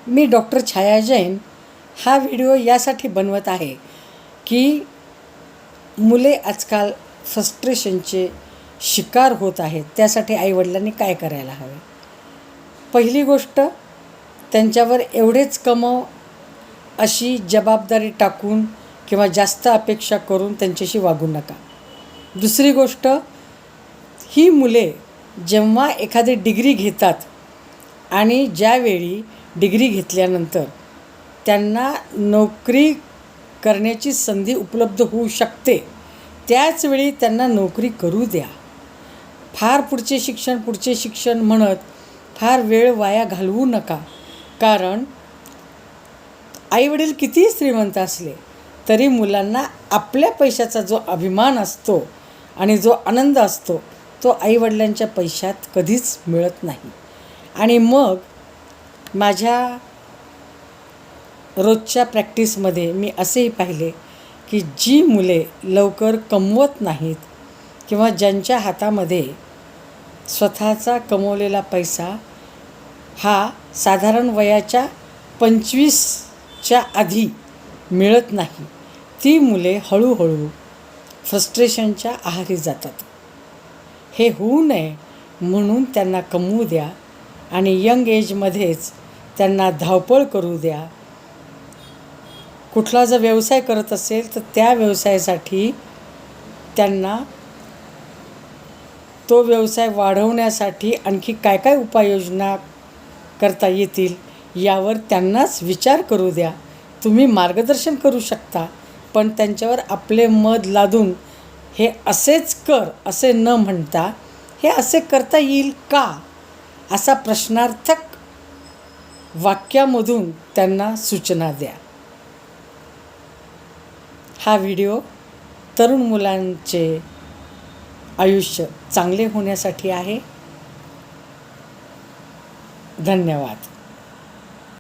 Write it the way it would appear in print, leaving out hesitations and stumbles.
मी doctor छाया जैन हा video यासाठी बनवत आहे की मुले आजकाल फ्रस्ट्रेशनचे शिकार होत आहेत. त्यासाठी आईवडिलांनी काय करायला हवे? पहिली गोष्ट, त्यांच्यावर एवढेच कमव अशी जबाबदारी टाकून किंवा जास्त अपेक्षा करून त्यांच्याशी वागू नका. दुसरी गोष्ट, ही मुले जेव्हा एखादी डिग्री घेतात आणि ज्यावेळी डिग्री घेतल्यानंतर त्यांना नोकरी करण्याची संधी उपलब्ध होऊ शकते, त्याचवेळी त्यांना नोकरी करू द्या. फार पुढचे शिक्षण म्हणत फार वेळ वाया घालवू नका. कारण आईवडील कितीही श्रीमंत असले तरी मुलांना आपल्या पैशाचा जो अभिमान असतो आणि जो आनंद असतो तो आईवडिलांच्या पैशात कधीच मिळत नाही. आणि मग माझ्या रोजच्या प्रॅक्टिसमध्ये मी असेही पाहिले की जी मुले लवकर कमवत नाहीत किंवा ज्यांच्या हातामध्ये स्वतःचा कमवलेला पैसा हा साधारण वयाच्या 25च्या आधी मिळत नाही, ती मुले हळूहळू फ्रस्ट्रेशनच्या आहारी जातात. हे होऊ नये म्हणून त्यांना कमवू द्या आणि यंग एजमध्येच त्यांना धावपळ करू द्या. कुठला जर व्यवसाय करत असेल तर त्या व्यवसायासाठी त्यांना तो व्यवसाय वाढवण्यासाठी आणखी काय काय उपाययोजना करता येतील यावर त्यांनाच विचार करू द्या. तुम्ही मार्गदर्शन करू शकता, पण त्यांच्यावर आपले मत लादून हे असेच कर असे न म्हणता हे असे करता येईल का असा प्रश्नार्थक वाक्यामधून त्यांना सूचना द्या. हा व्हिडिओ तरुण मुलांचे आयुष्य चांगले होण्यासाठी आहे. धन्यवाद.